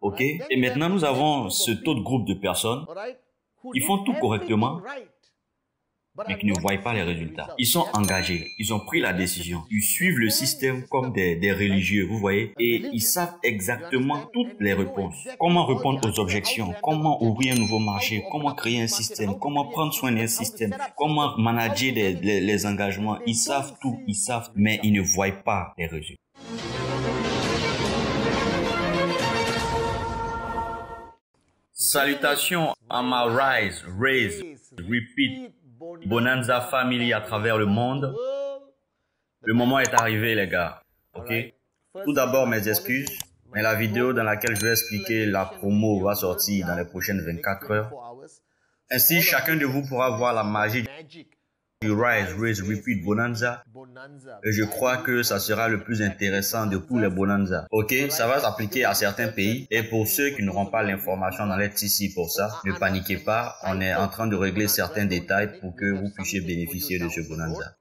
Ok? Et maintenant, nous avons ce autre groupe de personnes qui font tout correctement, mais qui ne voient pas les résultats. Ils sont engagés, ils ont pris la décision, ils suivent le système comme des religieux, vous voyez, et ils savent exactement toutes les réponses. Comment répondre aux objections, comment ouvrir un nouveau marché, comment créer un système, comment prendre soin d'un système, comment manager les engagements. Ils savent tout, ils savent, mais ils ne voient pas les résultats. Salutations à ma Rise, Raise, Repeat, Bonanza Family à travers le monde. Le moment est arrivé, les gars. Ok? Tout d'abord, mes excuses, mais la vidéo dans laquelle je vais expliquer la promo va sortir dans les prochaines 24 heures. Ainsi, chacun de vous pourra voir la magie du Rise, Raise, Repeat, Bonanza. Et je crois que ça sera le plus intéressant de tous les Bonanza. Ok, ça va s'appliquer à certains pays. Et pour ceux qui n'auront pas l'information dans les ici pour ça, ne paniquez pas. On est en train de régler certains détails pour que vous puissiez bénéficier de ce Bonanza.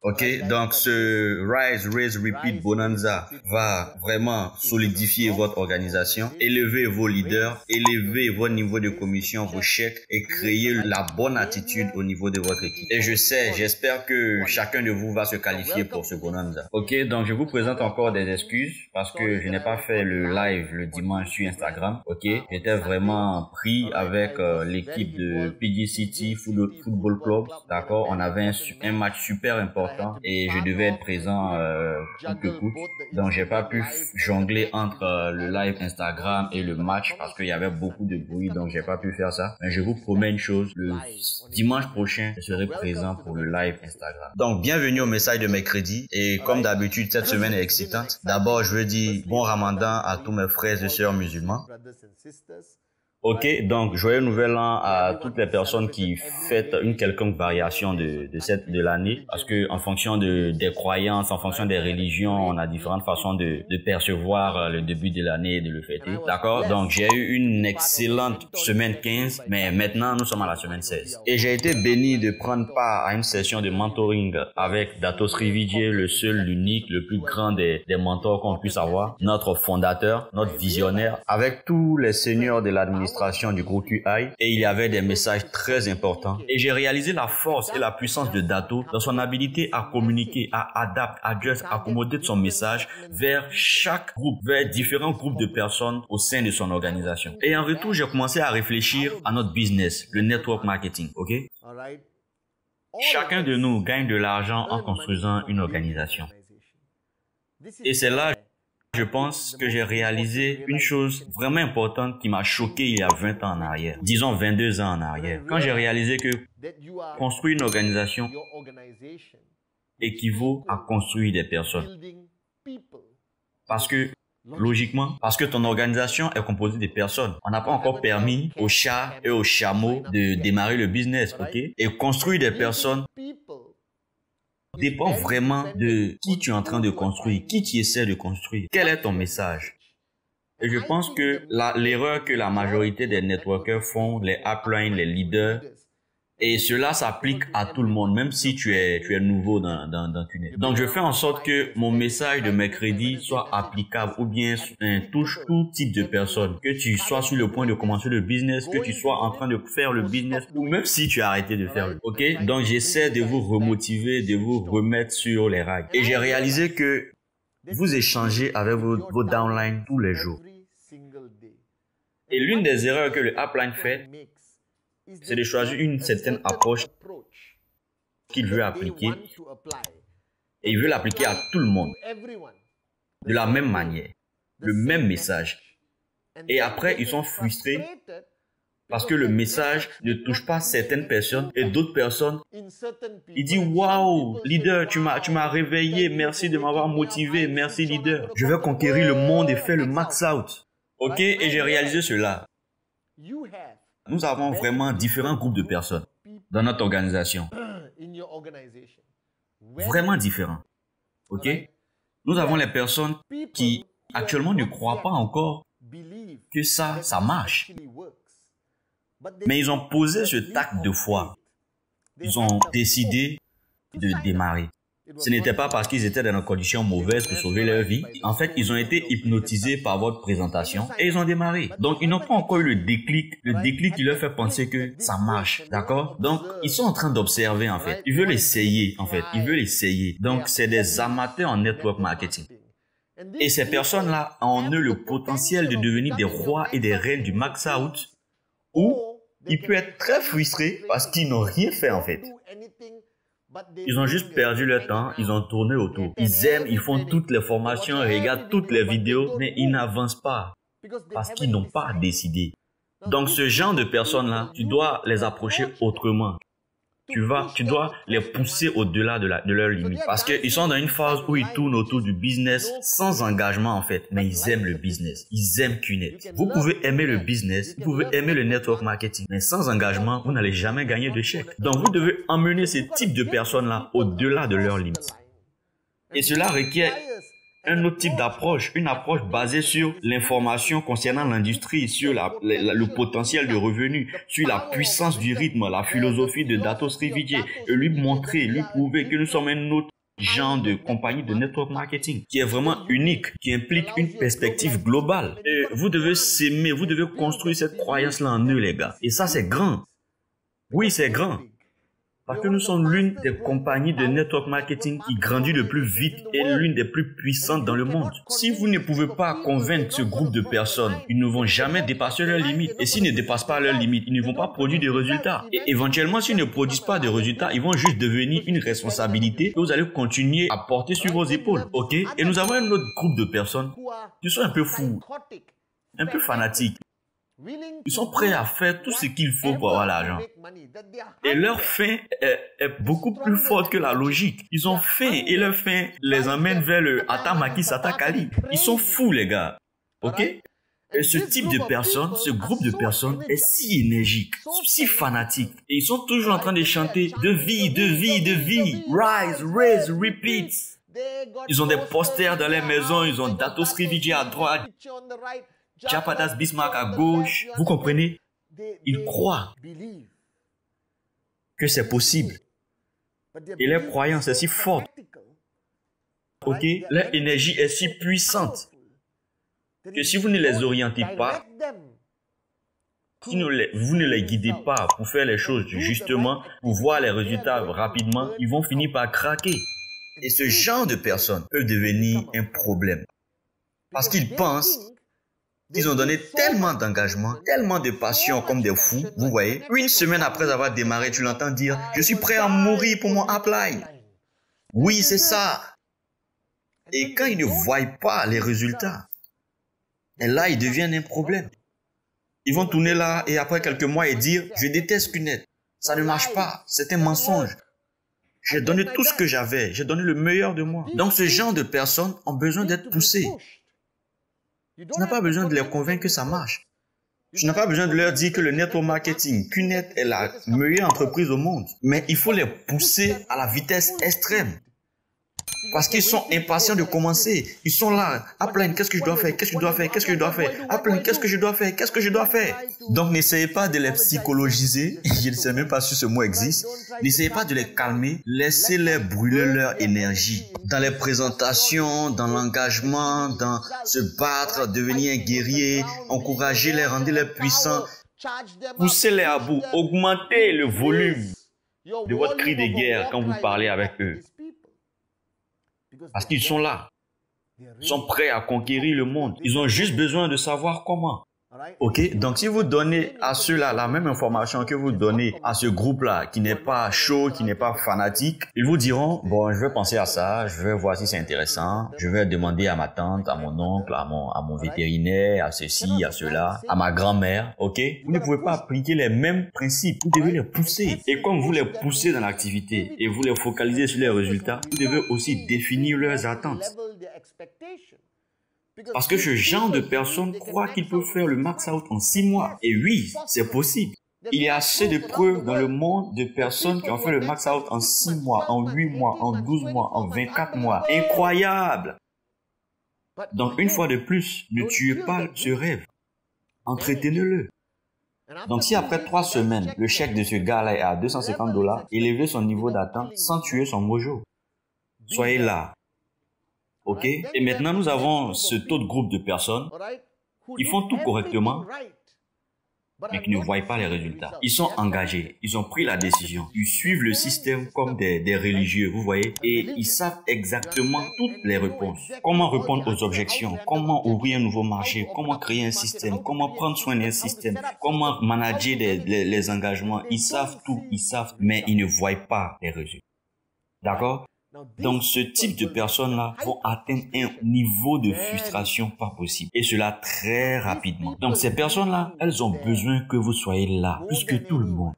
Ok, donc ce Rise, Raise, Repeat Bonanza va vraiment solidifier votre organisation, élever vos leaders, élever votre niveau de commission, vos chèques et créer la bonne attitude au niveau de votre équipe. Et je sais, j'espère que chacun de vous va se qualifier pour ce Bonanza. Ok, donc je vous présente encore des excuses parce que je n'ai pas fait le live le dimanche sur Instagram. Ok, j'étais vraiment pris avec l'équipe de PG City Football Club. D'accord, on avait un match super important. Et je devais être présent coûte que coûte. Donc j'ai pas pu jongler entre le live Instagram et le match parce qu'il y avait beaucoup de bruit, donc j'ai pas pu faire ça. Mais je vous promets une chose, le dimanche prochain, je serai présent pour le live Instagram. Donc bienvenue au message de mercredi. Et comme d'habitude, cette semaine est excitante. D'abord, je veux dire bon Ramadan à tous mes frères et sœurs musulmans. Ok, donc joyeux nouvel an à toutes les personnes qui fêtent une quelconque variation de l'année, parce que en fonction des croyances, en fonction des religions, on a différentes façons de percevoir le début de l'année et de le fêter. D'accord? Donc j'ai eu une excellente semaine 15, mais maintenant nous sommes à la semaine 16. Et j'ai été béni de prendre part à une session de mentoring avec Datos Rividier, le seul, l'unique, le plus grand des mentors qu'on puisse avoir, notre fondateur, notre visionnaire, avec tous les seigneurs de l'administration du groupe QI, et il y avait des messages très importants. Et j'ai réalisé la force et la puissance de Dato dans son habilité à communiquer, à adapter, à just accommoder son message vers chaque groupe, vers différents groupes de personnes au sein de son organisation. Et en retour, j'ai commencé à réfléchir à notre business, le network marketing, ok? Chacun de nous gagne de l'argent en construisant une organisation. Et c'est là, je pense que j'ai réalisé une chose vraiment importante qui m'a choqué il y a 20 ans en arrière, disons 22 ans en arrière, quand j'ai réalisé que construire une organisation équivaut à construire des personnes. Parce que, logiquement, parce que ton organisation est composée de personnes. On n'a pas encore permis aux chats et aux chameaux de démarrer le business, ok? Et construire des personnes dépend vraiment de qui tu es en train de construire, qui tu essaies de construire, quel est ton message. Et je pense que l'erreur que la majorité des networkers font, les uplines, les leaders, et cela s'applique à tout le monde, même si tu es nouveau dans tu net. Donc je fais en sorte que mon message de mercredi soit applicable ou bien touche tout type de personnes. Que tu sois sur le point de commencer le business, que tu sois en train de faire le business, ou même si tu as arrêté de faire le. Ok? Donc j'essaie de vous remotiver, de vous remettre sur les rails. Et j'ai réalisé que vous échangez avec vos downlines tous les jours. Et l'une des erreurs que le upline fait, c'est de choisir une certaine approche qu'il veut appliquer et il veut l'appliquer à tout le monde de la même manière, le même message. Et après, ils sont frustrés parce que le message ne touche pas certaines personnes et d'autres personnes, ils disent « Waouh, leader, tu m'as réveillé, merci de m'avoir motivé, merci leader. Je vais conquérir le monde et faire le max out. » Ok, et j'ai réalisé cela. Nous avons vraiment différents groupes de personnes dans notre organisation. Vraiment différents. Ok? Nous avons les personnes qui actuellement ne croient pas encore que ça marche. Mais ils ont posé ce tact de foi. Ils ont décidé de démarrer. Ce n'était pas parce qu'ils étaient dans des conditions mauvaises pour sauver leur vie. En fait, ils ont été hypnotisés par votre présentation et ils ont démarré. Donc, ils n'ont pas encore eu le déclic qui leur fait penser que ça marche, d'accord? Donc, ils sont en train d'observer, en fait. Ils veulent essayer, en fait. Ils veulent essayer. Donc, c'est des amateurs en network marketing. Et ces personnes-là ont en eux le potentiel de devenir des rois et des reines du max out, ou ils peuvent être très frustrés parce qu'ils n'ont rien fait, en fait. Ils ont juste perdu leur temps, ils ont tourné autour. Ils aiment, ils font toutes les formations, ils regardent toutes les vidéos, mais ils n'avancent pas parce qu'ils n'ont pas décidé. Donc ce genre de personnes-là, tu dois les approcher autrement. Tu dois les pousser au-delà de leurs limites. Parce qu'ils sont dans une phase où ils tournent autour du business sans engagement en fait. Mais ils aiment le business. Ils aiment QNET. Vous pouvez aimer le business, vous pouvez aimer le network marketing. Mais sans engagement, vous n'allez jamais gagner de chèque. Donc vous devez emmener ce type de personnes-là au-delà de leurs limites. Et cela requiert un autre type d'approche, une approche basée sur l'information concernant l'industrie, sur le potentiel de revenus, sur la puissance du rythme, la philosophie de Dato Sri Vijay, et lui montrer, lui prouver que nous sommes un autre genre de compagnie de network marketing qui est vraiment unique, qui implique une perspective globale. Et vous devez s'aimer, vous devez construire cette croyance-là en eux, les gars. Et ça, c'est grand. Oui, c'est grand. Parce que nous sommes l'une des compagnies de network marketing qui grandit le plus vite et l'une des plus puissantes dans le monde. Si vous ne pouvez pas convaincre ce groupe de personnes, ils ne vont jamais dépasser leurs limites. Et s'ils ne dépassent pas leurs limites, ils ne vont pas produire de résultats. Et éventuellement, s'ils ne produisent pas de résultats, ils vont juste devenir une responsabilité que vous allez continuer à porter sur vos épaules. Ok? Et nous avons un autre groupe de personnes qui sont un peu fous, un peu fanatiques. Ils sont prêts à faire tout ce qu'il faut pour avoir l'argent. Et leur faim est beaucoup plus forte que la logique. Ils ont faim et leur faim les emmène vers le Atamaki Satakali. Ils sont fous, les gars. Ok? Et ce type de personnes, ce groupe de personnes est si énergique, si fanatique. Et ils sont toujours en train de chanter de vie, de vie, de vie. Rise, raise, repeat. Ils ont des posters dans les maisons, ils ont Dato Sri Vijay à droite, Chapadas Bismarck à gauche. Vous comprenez? Ils croient que c'est possible. Et leur croyance est si forte. Ok? Leur énergie est si puissante que si vous ne les orientez pas, si vous ne les guidez pas pour faire les choses justement, pour voir les résultats rapidement, ils vont finir par craquer. Et ce genre de personnes peuvent devenir un problème. Parce qu'ils pensent qu'ils ont donné tellement d'engagement, tellement de passion comme des fous, vous voyez. Une semaine après avoir démarré, tu l'entends dire « Je suis prêt à mourir pour mon upline ». Oui, c'est ça. Et quand ils ne voient pas les résultats, et là, ils deviennent un problème. Ils vont tourner là et après quelques mois et dire « Je déteste QNET. Ça ne marche pas. C'est un mensonge. J'ai donné tout ce que j'avais. J'ai donné le meilleur de moi. » Donc, ce genre de personnes ont besoin d'être poussées. Tu n'as pas besoin de les convaincre que ça marche. Tu n'as pas besoin de leur dire que le network marketing, QNET est la meilleure entreprise au monde. Mais il faut les pousser à la vitesse extrême. Parce qu'ils sont impatients de commencer. Ils sont là. Upline, qu'est-ce que je dois faire? Qu'est-ce que je dois faire? Qu'est-ce que je dois faire? Upline, qu'est-ce que je dois faire? Qu'est-ce que je dois faire? Donc, n'essayez pas de les psychologiser. Je ne sais même pas si ce mot existe. N'essayez pas de les calmer. Laissez-les brûler leur énergie. Dans les présentations, dans l'engagement, dans se battre, devenir un guerrier, encourager-les, rendez-les puissants. Poussez-les à bout. Augmentez le volume de votre cri de guerre quand vous parlez avec eux. Parce qu'ils sont là. Ils sont prêts à conquérir le monde. Ils ont juste besoin de savoir comment. Ok? Donc, si vous donnez à ceux-là la même information que vous donnez à ce groupe-là qui n'est pas chaud, qui n'est pas fanatique, ils vous diront, bon, je vais penser à ça, je vais voir si c'est intéressant, je vais demander à ma tante, à mon oncle, à mon vétérinaire, à ceci, à cela, à ma grand-mère, ok? Vous ne pouvez pas appliquer les mêmes principes, vous devez les pousser. Et comme vous les poussez dans l'activité et vous les focalisez sur les résultats, vous devez aussi définir leurs attentes. Parce que ce genre de personnes croient qu'ils peuvent faire le max out en 6 mois. Et oui, c'est possible. Il y a assez de preuves dans le monde de personnes qui ont fait le max out en 6 mois, en 8 mois, en 12 mois, en 24 mois. Incroyable! Donc, une fois de plus, ne tuez pas ce rêve. Entretenez-le. Donc, si après 3 semaines, le chèque de ce gars-là est à $250, élevez son niveau d'attente sans tuer son mojo. Soyez là. OK? Et maintenant, nous avons cet autre groupe de personnes qui font tout correctement, mais qui ne voient pas les résultats. Ils sont engagés, ils ont pris la décision, ils suivent le système comme des religieux, vous voyez, et ils savent exactement toutes les réponses. Comment répondre aux objections, comment ouvrir un nouveau marché, comment créer un système, comment prendre soin d'un système, comment manager les engagements. Ils savent tout, ils savent, mais ils ne voient pas les résultats. D'accord? Donc, ce type de personnes-là vont atteindre un niveau de frustration pas possible. Et cela très rapidement. Donc, ces personnes-là, elles ont besoin que vous soyez là, plus que tout le monde.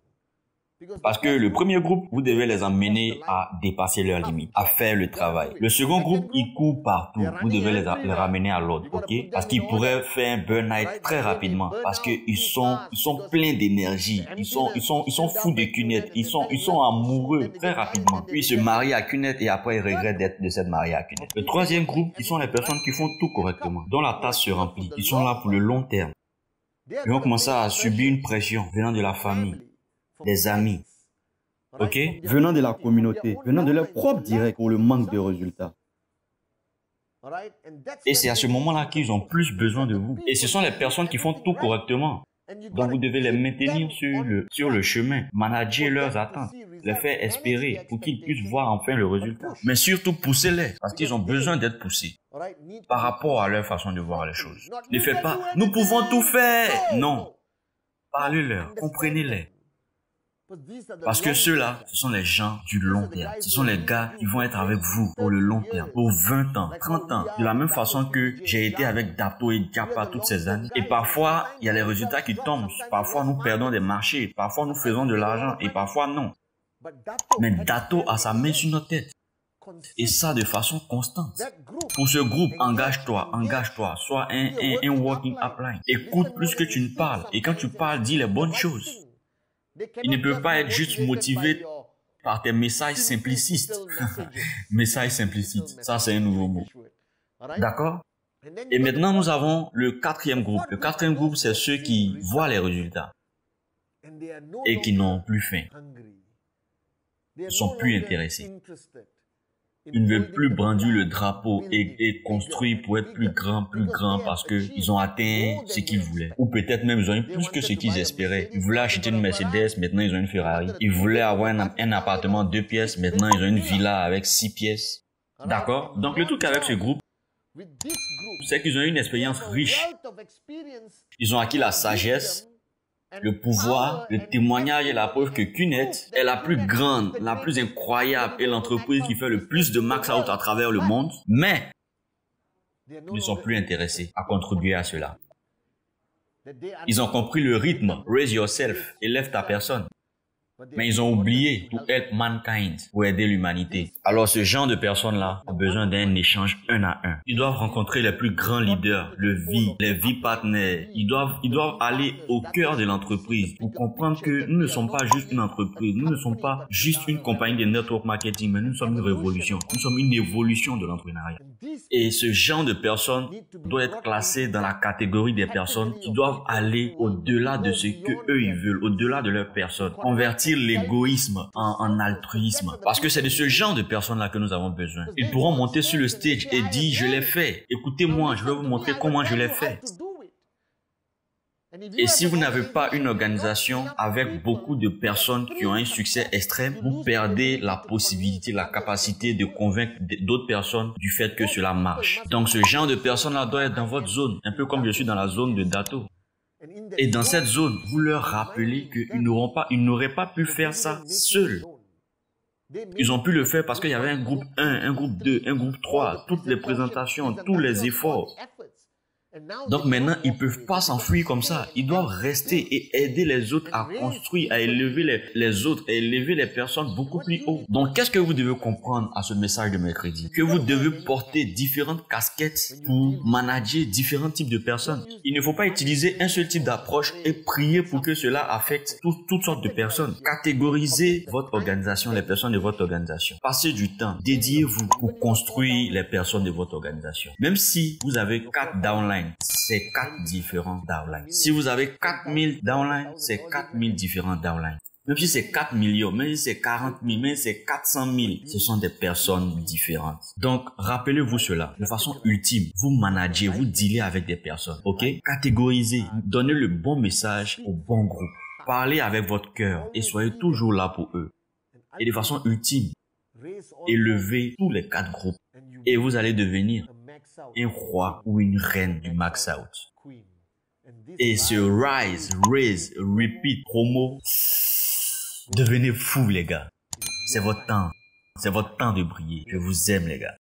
Parce que le premier groupe, vous devez les emmener à dépasser leurs limites, à faire le travail. Le second groupe, ils courent partout. Vous devez les ramener à l'ordre, ok? Parce qu'ils pourraient faire un burn-out très rapidement. Parce qu'ils sont pleins d'énergie. Ils sont fous de Cunette. Ils sont amoureux très rapidement. Puis ils se marient à Cunette et après ils regrettent de s'être mariés à Cunette. Le troisième groupe, ils sont les personnes qui font tout correctement, dont la tâche se remplit. Ils sont là pour le long terme. Ils vont commencer à subir une pression venant de la famille, des amis, ok, venant de la communauté, venant de leur propre direct pour le manque de résultats. Et c'est à ce moment-là qu'ils ont plus besoin de vous. Et ce sont les personnes qui font tout correctement. Donc vous devez les maintenir sur le chemin, manager leurs attentes, les faire espérer pour qu'ils puissent voir enfin le résultat. Mais surtout poussez-les parce qu'ils ont besoin d'être poussés par rapport à leur façon de voir les choses. Ne faites pas « nous pouvons tout faire ». Non, parlez-leur, comprenez-les. Parce que ceux-là, ce sont les gens du long terme. Ce sont les gars qui vont être avec vous pour le long terme, pour 20 ans, 30 ans. De la même façon que j'ai été avec Dato et Diapa toutes ces années. Et parfois, il y a les résultats qui tombent. Parfois, nous perdons des marchés. Parfois, nous faisons de l'argent. Et parfois, non. Mais Dato a sa main sur notre tête. Et ça de façon constante. Pour ce groupe, engage-toi. Sois un working upline. Écoute plus que tu ne parles. Et quand tu parles, dis les bonnes choses. Il ne peut pas être juste motivé par tes messages simplicistes. Messages simplicites, ça c'est un nouveau mot. D'accord? Et maintenant nous avons le quatrième groupe. Le quatrième groupe, c'est ceux qui voient les résultats et qui n'ont plus faim. Ils ne sont plus intéressés. Ils ne veulent plus brandir le drapeau et construire pour être plus grand parce qu'ils ont atteint ce qu'ils voulaient. Ou peut-être même ils ont eu plus que ce qu'ils espéraient. Ils voulaient acheter une Mercedes, maintenant ils ont une Ferrari. Ils voulaient avoir un appartement 2 pièces, maintenant ils ont une villa avec 6 pièces. D'accord? Donc le truc avec ce groupe, c'est qu'ils ont eu une expérience riche. Ils ont acquis la sagesse, le pouvoir, le témoignage et la preuve que Cunette est la plus grande, la plus incroyable et l'entreprise qui fait le plus de max out à travers le monde, mais ils ne sont plus intéressés à contribuer à cela. Ils ont compris le rythme, raise yourself, élève ta personne. Mais ils ont oublié to help mankind, pour aider l'humanité. Alors ce genre de personnes-là ont besoin d'un échange 1 à 1. Ils doivent rencontrer les plus grands leaders, les vie partners. Ils doivent aller au cœur de l'entreprise pour comprendre que nous ne sommes pas juste une entreprise, nous ne sommes pas juste une compagnie de network marketing, mais nous sommes une révolution. Nous sommes une évolution de l'entrepreneuriat. Et ce genre de personnes doit être classé dans la catégorie des personnes qui doivent aller au-delà de ce que eux ils veulent, au-delà de leur personne. Convertir l'égoïsme en altruisme. Parce que c'est de ce genre de personnes-là que nous avons besoin. Ils pourront monter sur le stage et dire, je l'ai fait. Écoutez-moi, je vais vous montrer comment je l'ai fait. Et si vous n'avez pas une organisation avec beaucoup de personnes qui ont un succès extrême, vous perdez la possibilité, la capacité de convaincre d'autres personnes du fait que cela marche. Donc ce genre de personnes-là doit être dans votre zone, un peu comme je suis dans la zone de Dato. Et dans cette zone, vous leur rappelez qu'ils n'auraient pas pu faire ça seuls. Ils ont pu le faire parce qu'il y avait un groupe 1, un groupe 2, un groupe 3, toutes les présentations, tous les efforts. Donc maintenant, ils ne peuvent pas s'enfuir comme ça. Ils doivent rester et aider les autres à construire, à élever les autres, à élever les personnes beaucoup plus haut. Donc, qu'est-ce que vous devez comprendre à ce message de mercredi? Que vous devez porter différentes casquettes pour manager différents types de personnes. Il ne faut pas utiliser un seul type d'approche et prier pour que cela affecte toutes sortes de personnes. Catégorisez votre organisation, les personnes de votre organisation. Passez du temps, dédiez-vous pour construire les personnes de votre organisation. Même si vous avez 4 downlines, c'est 4 différents downlines. Si vous avez 4000 downlines, c'est 4000 différents downlines. Même si c'est 4 millions, même si c'est 40 000, même si c'est 400 000, ce sont des personnes différentes. Donc, rappelez-vous cela. De façon ultime, vous managez, vous dealez avec des personnes, ok? Catégorisez, donnez le bon message au bon groupe. Parlez avec votre cœur et soyez toujours là pour eux. Et de façon ultime, élevez tous les 4 groupes et vous allez devenir un roi ou une reine du max out. Et ce rise, raise, repeat, promo, devenez fou les gars. C'est votre temps. C'est votre temps de briller. Je vous aime les gars.